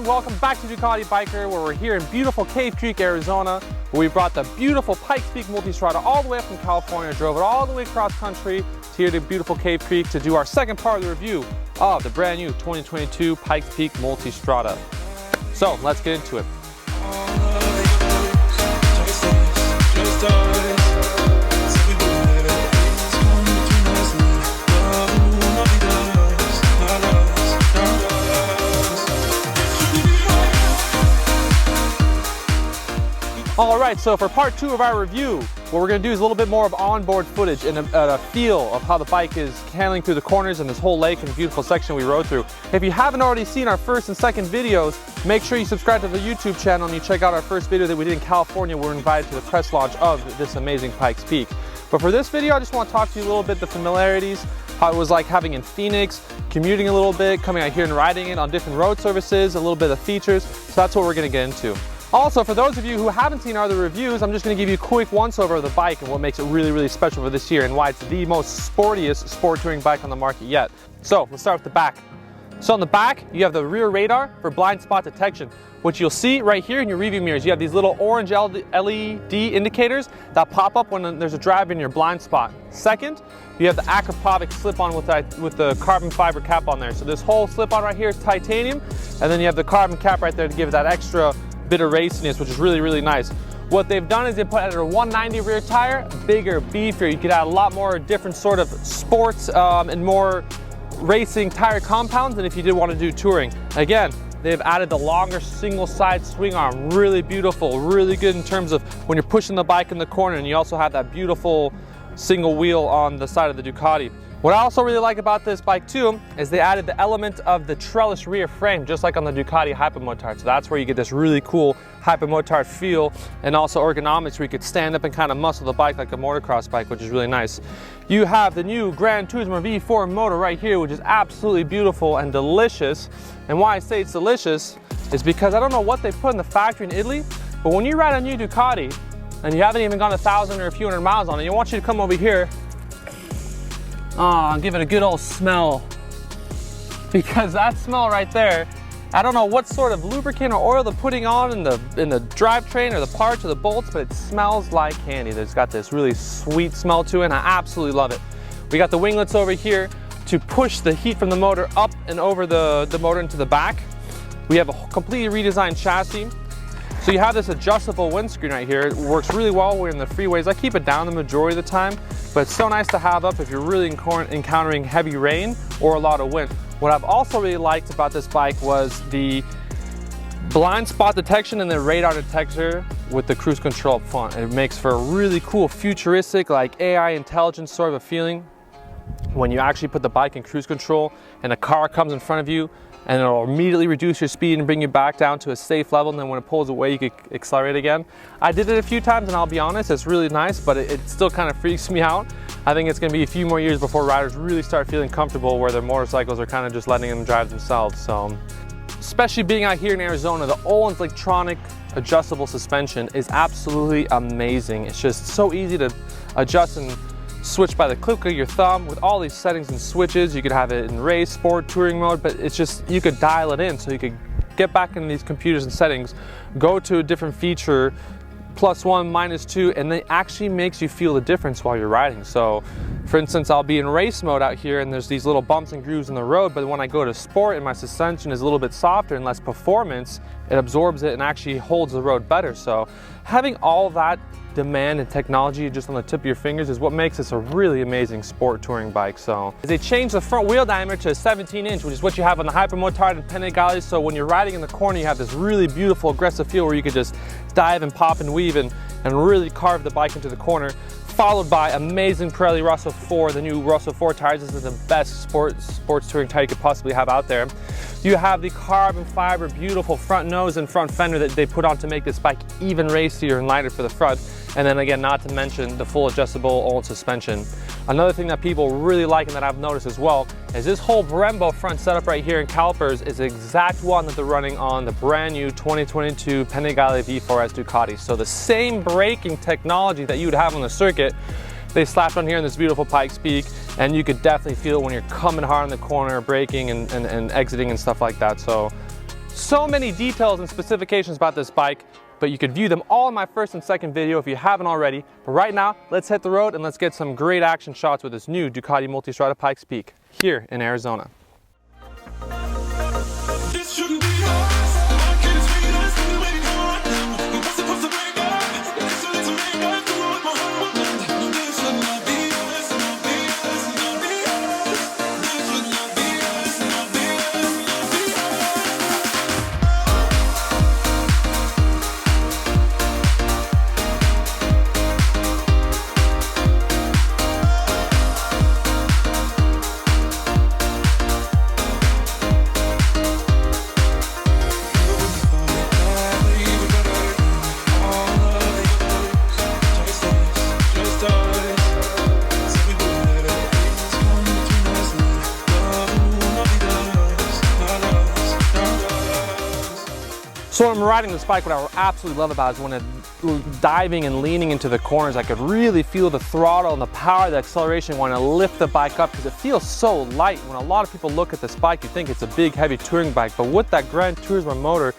welcome back to Ducati Biker, where we're here in beautiful Cave Creek, Arizona, where we brought the beautiful Pikes Multistrada all the way up from California, drove it all the way across country to here to beautiful Cave Creek to do our second part of the review of the brand new 2022 Pikes Peak Multistrada. So let's get into it. Alright, so for part 2 of our review, what we're going to do is a little bit more of onboard footage and a feel of how the bike is handling through the corners and this whole lake and beautiful section we rode through. If you haven't already seen our first and second videos, make sure you subscribe to the YouTube channel and you check out our first video that we did in California. We're invited to the press launch of this amazing Pikes Peak. But for this video, I just want to talk to you a little bit the familiarities, how it was like having in Phoenix, commuting a little bit, coming out here and riding it on different road services, a little bit of features. So that's what we're going to get into. Also, for those of you who haven't seen our other reviews, I'm just going to give you a quick once-over of the bike and what makes it really, really special for this year and why it's the most sportiest sport touring bike on the market yet. So, let's start with the back. So on the back, you have the rear radar for blind spot detection, which you'll see right here in your rearview mirrors. You have these little orange LED indicators that pop up when there's a drive in your blind spot. Second, you have the acropovic slip-on with the carbon fiber cap on there. So this whole slip-on right here is titanium, and then you have the carbon cap right there to give it that extra bit of raciness, which is really, really nice. What they've done is they put under a 190 rear tire, bigger, beefier. You could add a lot more different sort of sports and more racing tire compounds than if you did want to do touring. Again, they've added the longer single side swing arm, really beautiful, really good in terms of when you're pushing the bike in the corner, and you also have that beautiful single wheel on the side of the Ducati. What I also really like about this bike too is they added the element of the trellis rear frame, just like on the Ducati Hypermotard. So that's where you get this really cool Hypermotard feel and also ergonomics where you could stand up and kind of muscle the bike like a motocross bike, which is really nice. You have the new Gran Turismo V4 motor right here, which is absolutely beautiful and delicious. And why I say it's delicious is because I don't know what they put in the factory in Italy, but when you ride a new Ducati and you haven't even gone 1,000 or a few hundred miles on it, I want you to come over here. Oh, give it a good old smell, because that smell right there, I don't know what sort of lubricant or oil they're putting on in the drivetrain or the parts or the bolts, but it smells like candy. There's got this really sweet smell to it, and I absolutely love it. We got the winglets over here to push the heat from the motor up and over the motor into the back. We have a completely redesigned chassis. So you have this adjustable windscreen right here. It works really well when we're in the freeways. I keep it down the majority of the time, but it's so nice to have up if you're really encountering heavy rain or a lot of wind. What I've also really liked about this bike was the blind spot detection and the radar detector with the cruise control up front. It makes for a really cool futuristic, like AI intelligence sort of a feeling when you actually put the bike in cruise control and a car comes in front of you, and it'll immediately reduce your speed and bring you back down to a safe level, and then when it pulls away you can accelerate again. I did it a few times and I'll be honest, it's really nice, but it still kind of freaks me out. I think it's going to be a few more years before riders really start feeling comfortable where their motorcycles are kind of just letting them drive themselves. So, especially being out here in Arizona, the Olin's electronic adjustable suspension is absolutely amazing. It's just so easy to adjust and switch by the click of your thumb with all these settings and switches. You could have it in race, sport, touring mode, but it's just, you could dial it in so you could get back in these computers and settings, go to a different feature, +1, -2, and it actually makes you feel the difference while you're riding. So for instance, I'll be in race mode out here and there's these little bumps and grooves in the road, but when I go to sport and my suspension is a little bit softer and less performance, it absorbs it and actually holds the road better. So having all that demand and technology just on the tip of your fingers is what makes this a really amazing sport touring bike. So they changed the front wheel diameter to a 17-inch, which is what you have on the Hypermotard and Panigale. So when you're riding in the corner, you have this really beautiful aggressive feel where you could just dive and pop and weave and really carve the bike into the corner, followed by amazing Pirelli Russell 4, the new Russell 4 tires. This is the best sports touring tire you could possibly have out there. You have the carbon fiber, beautiful front nose and front fender that they put on to make this bike even racier and lighter for the front. And then again, not to mention the full adjustable Olin suspension. Another thing that people really like and that I've noticed as well is this whole Brembo front setup right here in calipers is the exact one that they're running on the brand new 2022 Panigale V4S Ducati. So the same braking technology that you would have on the circuit, they slapped on here in this beautiful Pikes Peak, and you could definitely feel it when you're coming hard in the corner, braking and exiting and stuff like that. So So many details and specifications about this bike, but you could view them all in my first and second video if you haven't already. But right now, let's hit the road and let's get some great action shots with this new Ducati Multistrada Pikes Peak here in Arizona. So when I'm riding this bike, what I absolutely love about it is when I'm diving and leaning into the corners, I could really feel the throttle and the power, the acceleration when I lift the bike up, because it feels so light. When a lot of people look at this bike, you think it's a big, heavy touring bike, but with that Gran Turismo motor,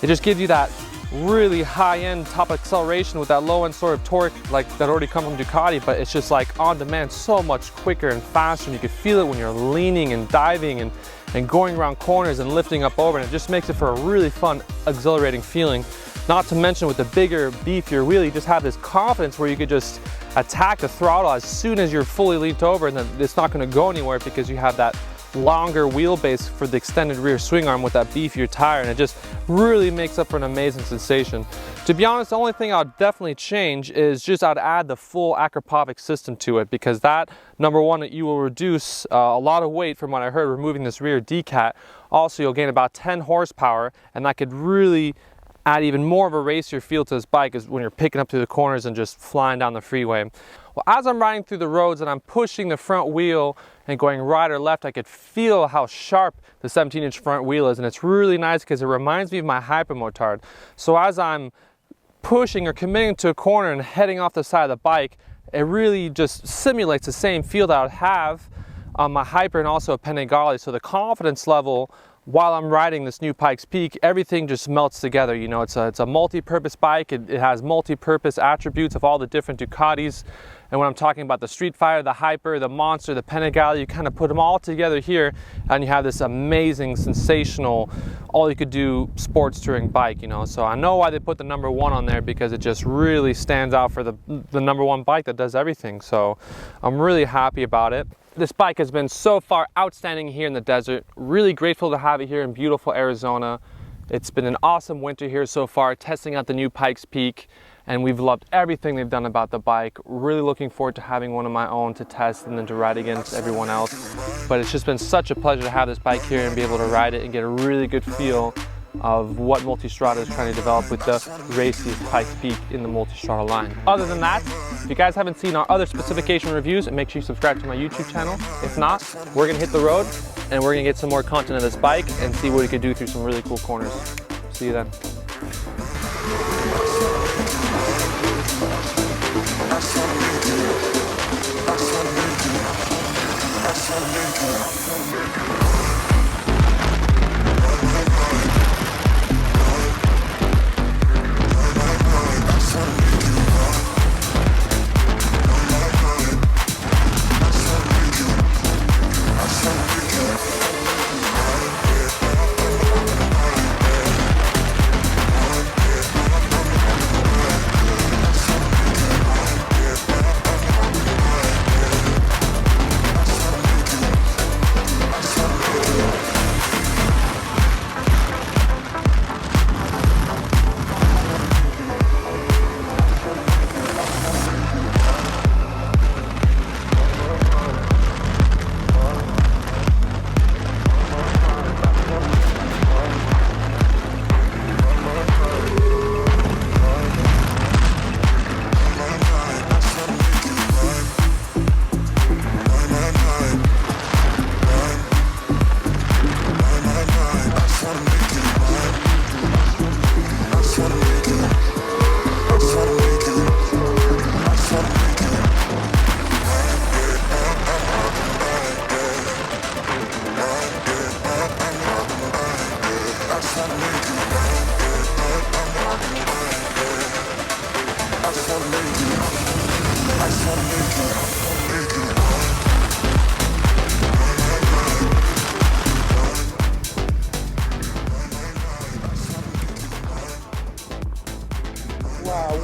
it just gives you that really high-end top acceleration with that low-end sort of torque like that already comes from Ducati, but it's just like on demand, so much quicker and faster, and you can feel it when you're leaning and diving and going around corners and lifting up over, and it just makes it for a really fun, exhilarating feeling. Not to mention with the bigger, beefier wheel, you just have this confidence where you could just attack the throttle as soon as you're fully leaned over, and then it's not going to go anywhere because you have that longer wheelbase for the extended rear swing arm with that beefier tire, and it just really makes up for an amazing sensation. To be honest, the only thing I'll definitely change is just I'd add the full Acropovic system to it, because that, number one, you will reduce a lot of weight from what I heard removing this rear decat. Also, you'll gain about 10 horsepower, and that could really add even more of a racier feel to this bike is when you're picking up through the corners and just flying down the freeway. Well, as I'm riding through the roads and I'm pushing the front wheel and going right or left, I could feel how sharp the 17-inch front wheel is, and it's really nice because it reminds me of my Hypermotard. So as I'm pushing or committing to a corner and heading off the side of the bike, it really just simulates the same feel that I would have on my Hyper and also a Panigale. So the confidence level while I'm riding this new Pikes Peak, everything just melts together. You know, it's a multi-purpose bike. It has multi-purpose attributes of all the different Ducatis. And when I'm talking about the Street Fighter, the Hyper, the Monster, the Panigale, you kind of put them all together here, and you have this amazing, sensational, all-you-could-do sports touring bike, you know. So I know why they put the number one on there, because it just really stands out for the number one bike that does everything. So I'm really happy about it. This bike has been so far outstanding here in the desert. Really grateful to have it here in beautiful Arizona. It's been an awesome winter here so far, testing out the new Pikes Peak, and we've loved everything they've done about the bike. Really looking forward to having one of my own to test and then to ride against everyone else. But it's just been such a pleasure to have this bike here and be able to ride it and get a really good feel of what Multistrada is trying to develop with the raciest Pikes Peak in the Multistrada line. Other than that, if you guys haven't seen our other specification reviews, make sure you subscribe to my YouTube channel. If not, we're gonna hit the road and we're gonna get some more content of this bike and see what we can do through some really cool corners. See you then. Wow,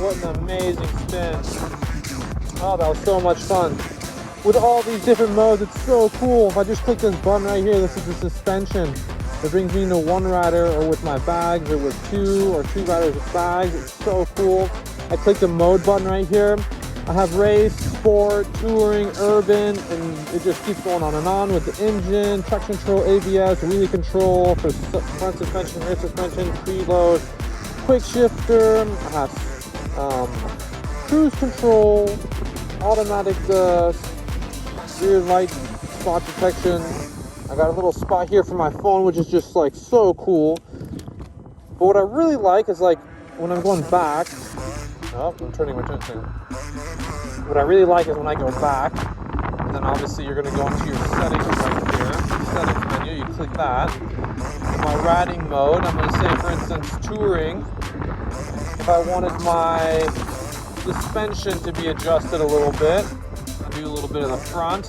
what an amazing spin. Oh, that was so much fun. With all these different modes, it's so cool. If I just click this button right here, this is the suspension. It brings me into one rider or with my bags or with two riders with bags. It's so cool. I click the mode button right here. I have race, sport, touring, urban, and it just keeps going on and on with the engine, traction control, ABS, wheelie control for front suspension, rear suspension, preload, quick shifter. I have cruise control, automatic rear light spot detection. I got a little spot here for my phone, which is just like so cool. But what I really like is like when I'm going back. Oh, I'm turning my attention. What I really like is when I go back, and then obviously you're going to go into your settings right here. Settings menu, you click that. My riding mode, I'm going to say, for instance, touring. If I wanted my suspension to be adjusted a little bit, I'll do a little bit of the front.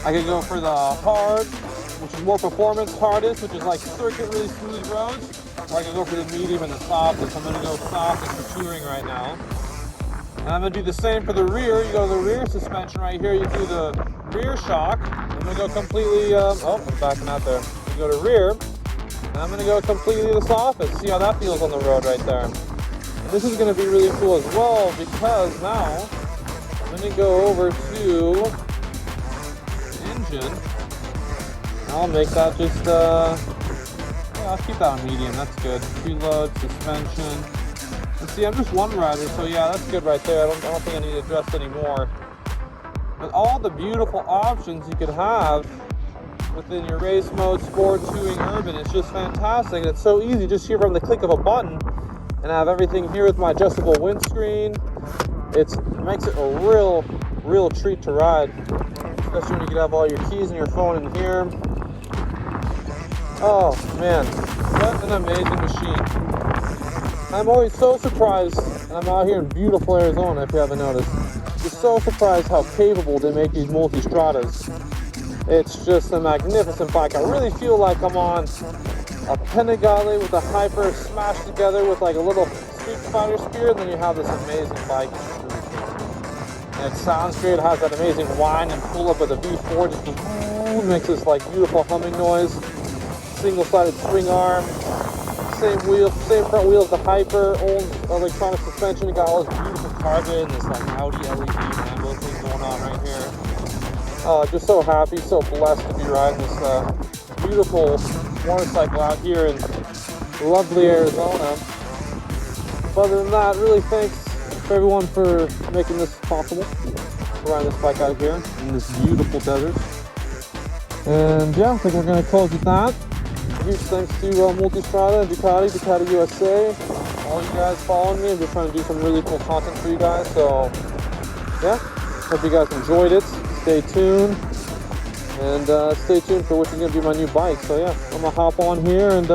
I could go for the hard, which is more performance hardest, which is like circuit, really smooth roads. Or I could go for the medium and the softest. I'm going to go softest for touring right now. And I'm going to do the same for the rear. You go to the rear suspension right here. You do the rear shock. I'm going to go completely, I'm backing out there. You go to rear, and I'm going to go completely the softest. See how that feels on the road right there. And this is going to be really cool as well because now I'm going to go over to engine. I'll make that just, I'll keep that on medium, that's good. Preload, suspension. And see, I'm just one rider, so yeah, that's good right there. I don't think I need to adjust anymore. But all the beautiful options you could have within your race mode, sport, touring, urban, it's just fantastic. And it's so easy just here from the click of a button. And I have everything here with my adjustable windscreen. It makes it a real treat to ride. Especially when you can have all your keys and your phone in here. Oh man, what an amazing machine. I'm always so surprised, and I'm out here in beautiful Arizona if you haven't noticed, just so surprised how capable they make these Multistradas. It's just a magnificent bike. I really feel like I'm on a Panigale with a Hyper smashed together with like a little Street Fighter spear, and then you have this amazing bike. And it sounds great, it has that amazing whine and pull up with a V4, just makes this like beautiful humming noise. Single-sided swing arm, same front wheel as the Hyper, old electronic suspension. You got all this beautiful carbon, this like Audi LED rainbow thing going on right here. Just so happy, so blessed to be riding this beautiful motorcycle out here in lovely Arizona. But other than that, really thanks for everyone for making this possible. Riding this bike out here in this beautiful desert. And yeah, I think we're going to close with that. Huge thanks to Multistrada and Ducati USA. All you guys following me. I'm just trying to do some really cool content for you guys. So yeah, hope you guys enjoyed it. Stay tuned. And stay tuned for which is going to be my new bike. So yeah, I'm going to hop on here and